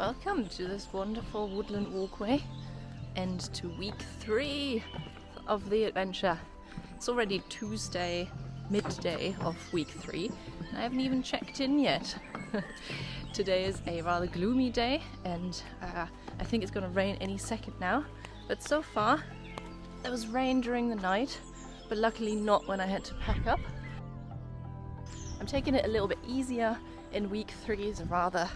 Welcome to this wonderful woodland walkway and to week 3 of the adventure. It's already Tuesday, midday of week 3, and I haven't even checked in yet. Today is a rather gloomy day, and I think it's going to rain any second now. But so far, there was rain during the night, but luckily not when I had to pack up. I'm taking it a little bit easier in week 3. It's a rather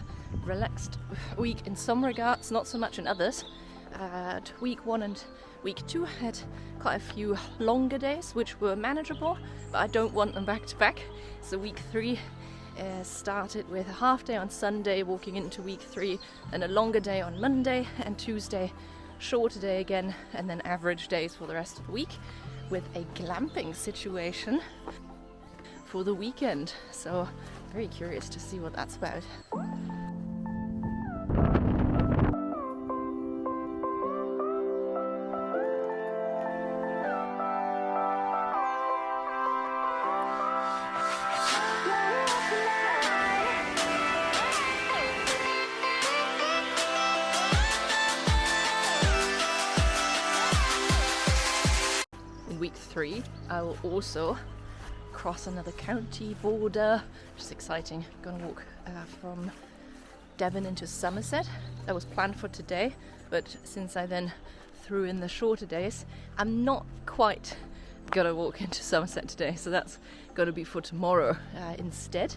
relaxed week in some regards, not so much in others. Week 1 and week 2 had quite a few longer days, which were manageable, but I don't want them back to back. So week 3 started with a half day on Sunday, walking into week 3, and a longer day on Monday and Tuesday, shorter day again, and then average days for the rest of the week, with a glamping situation for the weekend. So very curious to see what that's about. In week 3, I will also cross another county border, which is exciting. I'm going to walk from Devon into Somerset. That was planned for today, but since I then threw in the shorter days, I'm not quite going to walk into Somerset today, so that's going to be for tomorrow instead.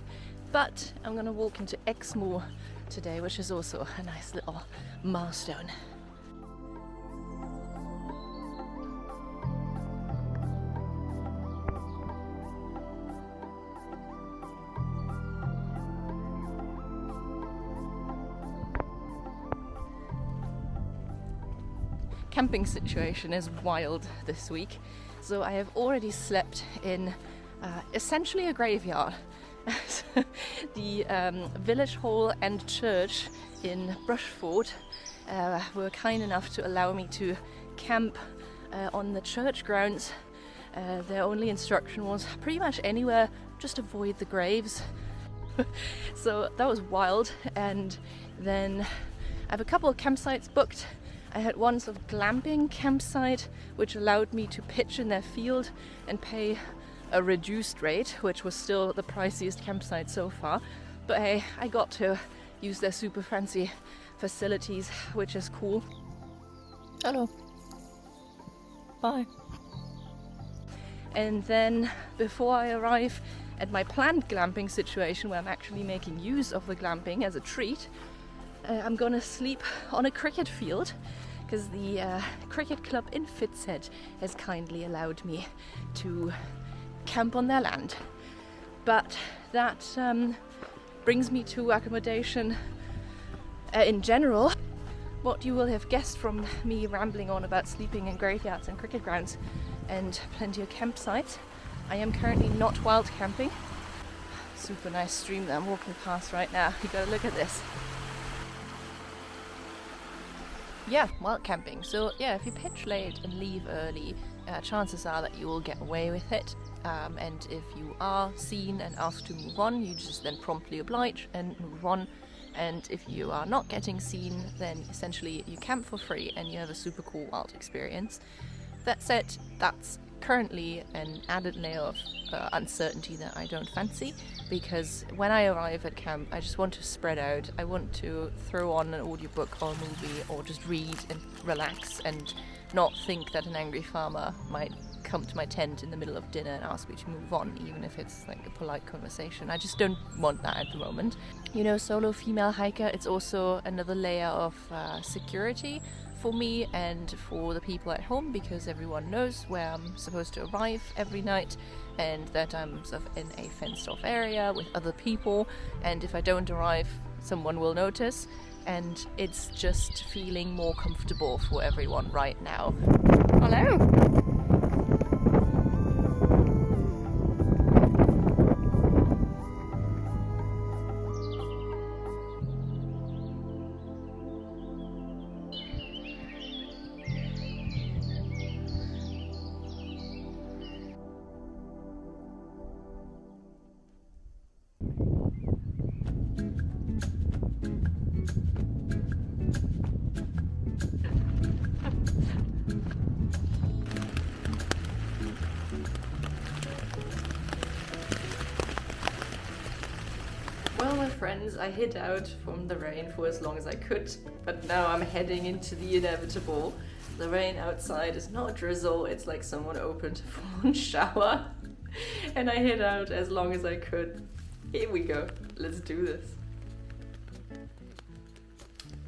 But I'm going to walk into Exmoor today, which is also a nice little milestone. Camping situation is wild this week, so I have already slept in essentially a graveyard. The village hall and church in Brushford were kind enough to allow me to camp on the church grounds. Their only instruction was pretty much anywhere, just avoid the graves. So that was wild. And then I have a couple of campsites booked. I had one sort of glamping campsite, which allowed me to pitch in their field and pay a reduced rate, which was still the priciest campsite so far. But hey, I got to use their super fancy facilities, which is cool. Hello. Bye. And then before I arrive at my planned glamping situation, where I'm actually making use of the glamping as a treat, I'm gonna sleep on a cricket field, because the cricket club in Fitzhead has kindly allowed me to camp on their land. But that brings me to accommodation in general. What you will have guessed from me rambling on about sleeping in graveyards and cricket grounds and plenty of campsites, I am currently not wild camping. Super nice stream that I'm walking past right now. You gotta look at this. Yeah, wild camping. So yeah, if you pitch late and leave early, chances are that you will get away with it. And if you are seen and asked to move on, you just then promptly oblige and move on. And if you are not getting seen, then essentially you camp for free and you have a super cool wild experience. That said, that's currently an added layer of uncertainty that I don't fancy, because when I arrive at camp, I just want to spread out. I want to throw on an audiobook or a movie, or just read and relax and not think that an angry farmer might come to my tent in the middle of dinner and ask me to move on, even if it's like a polite conversation. I just don't want that at the moment. You know, solo female hiker, it's also another layer of security for me and for the people at home, because everyone knows where I'm supposed to arrive every night and that I'm sort of in a fenced off area with other people, and if I don't arrive, someone will notice, and it's just feeling more comfortable for everyone right now. Hello! friends, I hid out from the rain for as long as I could, but now I'm heading into the inevitable. The rain outside is not a drizzle, it's like someone opened a full-on shower. And I hid out as long as I could. Here we go, let's do this.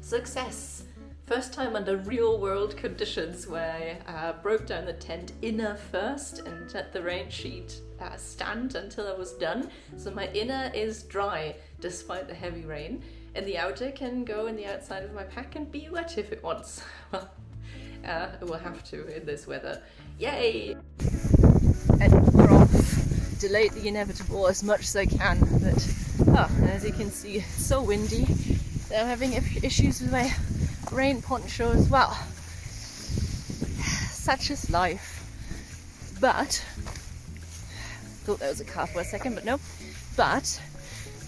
Success! First time under real world conditions where I broke down the tent inner first and let the rain sheet stand until I was done. So my inner is dry despite the heavy rain, and the outer can go in the outside of my pack and be wet if it wants. Well, it will have to in this weather. Yay! And we're off. Delayed the inevitable as much as I can, but as you can see, it's so windy. I'm having issues with my rain poncho as well. Such is life. But thought there was a car for a second, but no. But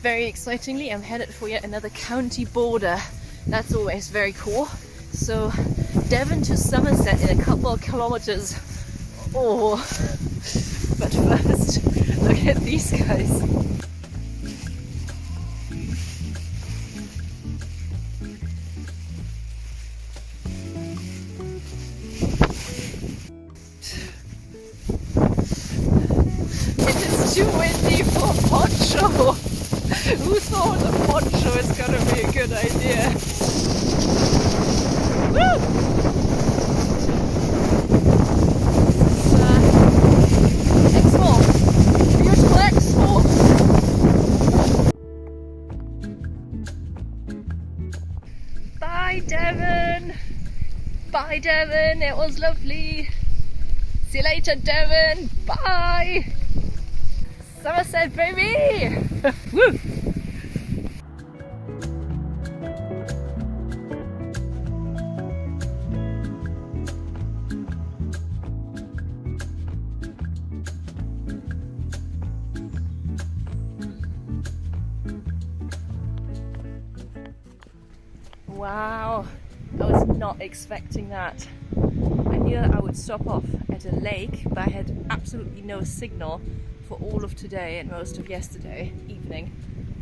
very excitingly, I'm headed for yet another county border. That's always very cool. So Devon to Somerset in a couple of kilometers. Oh, but first, look at these guys. Too windy for a poncho. Who thought a poncho is gonna be a good idea? Woo! This is Exmoor. Beautiful Exmoor. Bye Devon. Bye Devon. It was lovely. See you later Devon. Bye. Somerset, baby! Woo! Wow, I was not expecting that. I knew that I would stop off at a lake, but I had absolutely no signal for all of today and most of yesterday evening.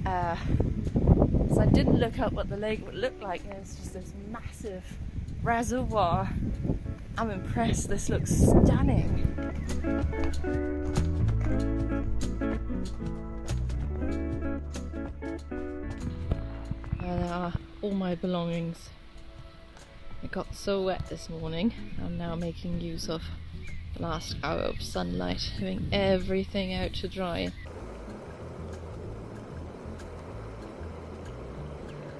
So I didn't look up what the lake would look like, and it's just this massive reservoir. I'm impressed, this looks stunning. There are all my belongings. It got so wet this morning. I'm now making use of the last hour of sunlight, having everything out to dry.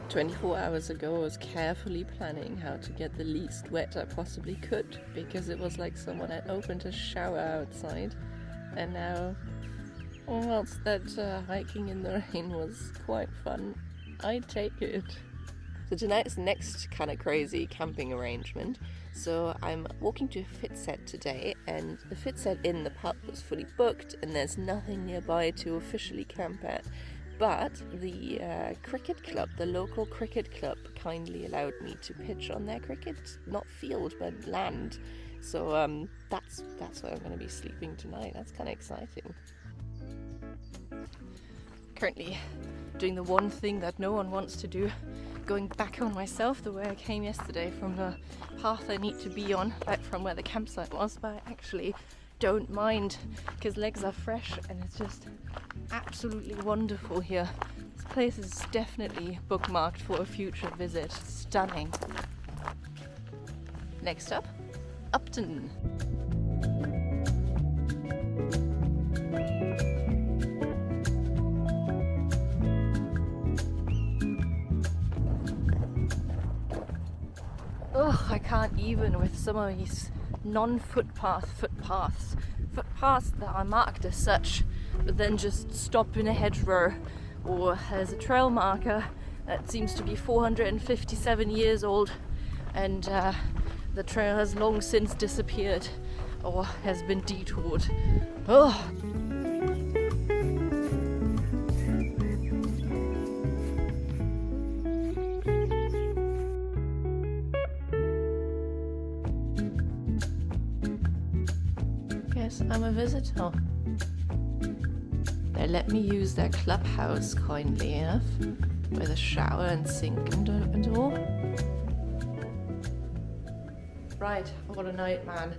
24 hours ago I was carefully planning how to get the least wet I possibly could, because it was like someone had opened a shower outside, and now, whilst that hiking in the rain was quite fun, I'd take it. So tonight's next kind of crazy camping arrangement. So I'm walking to a fit set today, and the fit set in the pub was fully booked and there's nothing nearby to officially camp at. But the cricket club, the local cricket club, kindly allowed me to pitch on their cricket, not field, but land. So that's where I'm going to be sleeping tonight. That's kind of exciting. Currently doing the one thing that no one wants to do, going back on myself the way I came yesterday from the path I need to be on, back from where the campsite was, but I actually don't mind because legs are fresh and it's just absolutely wonderful here. This place is definitely bookmarked for a future visit. Stunning. Next up, Upton. Oh, I can't even with some of these footpaths that are marked as such, but then just stop in a hedgerow, or there's a trail marker that seems to be 457 years old, and the trail has long since disappeared or has been detoured. Oh. I'm a visitor. They let me use their clubhouse kindly enough, with a shower and sink and all. Right, what a night, man.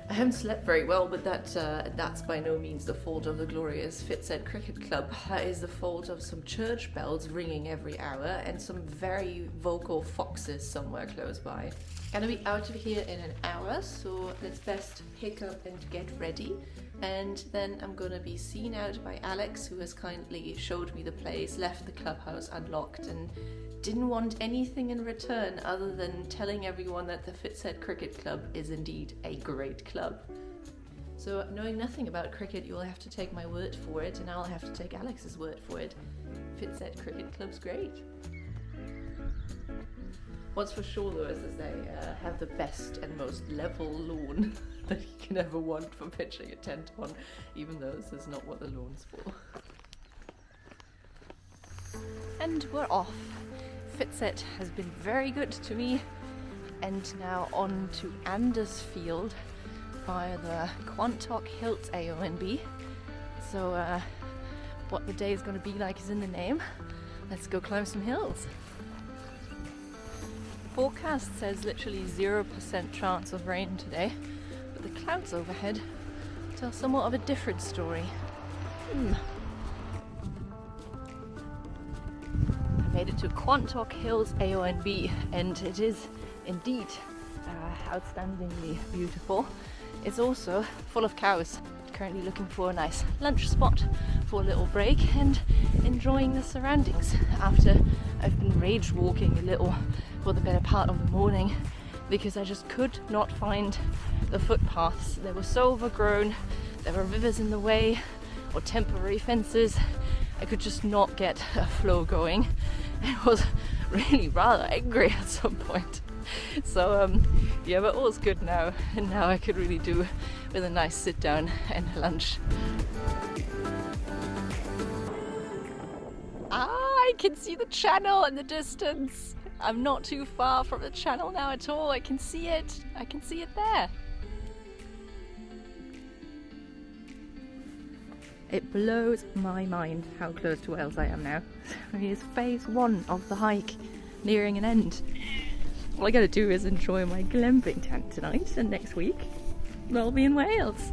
I haven't slept very well, but that's by no means the fault of the glorious Fitz-Ed Cricket Club. That is the fault of some church bells ringing every hour and some very vocal foxes somewhere close by. Gonna be out of here in an hour, so let's best pick up and get ready. And then I'm gonna be seen out by Alex, who has kindly showed me the place, left the clubhouse unlocked, and didn't want anything in return other than telling everyone that the Fitz-Ed Cricket Club is indeed a great club. So knowing nothing about cricket, you'll have to take my word for it, and I'll have to take Alex's word for it. Fitz-Ed Cricket Club's great. What's for sure though is that they have the best and most level lawn that you can ever want for pitching a tent on, even though this is not what the lawn's for. And we're off. Fitz-Ed has been very good to me, and now on to Andersfield via the Quantock Hills AONB. So what the day is going to be like is in the name. Let's go climb some hills. The forecast says literally 0% chance of rain today, but the clouds overhead tell somewhat of a different story. Made it to Quantock Hills AONB, and it is indeed outstandingly beautiful. It's also full of cows. Currently looking for a nice lunch spot for a little break and enjoying the surroundings after I've been rage walking a little for the better part of the morning because I just could not find the footpaths. They were so overgrown, there were rivers in the way or temporary fences. I could just not get a flow going. I was really rather angry at some point. So yeah, but all's good now, and now I could really do with a nice sit down and lunch. I can see the channel in the distance. I'm not too far from the channel now at all. I can see it there. It blows my mind how close to Wales I am now. It's phase 1 of the hike nearing an end. All I gotta do is enjoy my glamping tent tonight, and next week I'll be in Wales.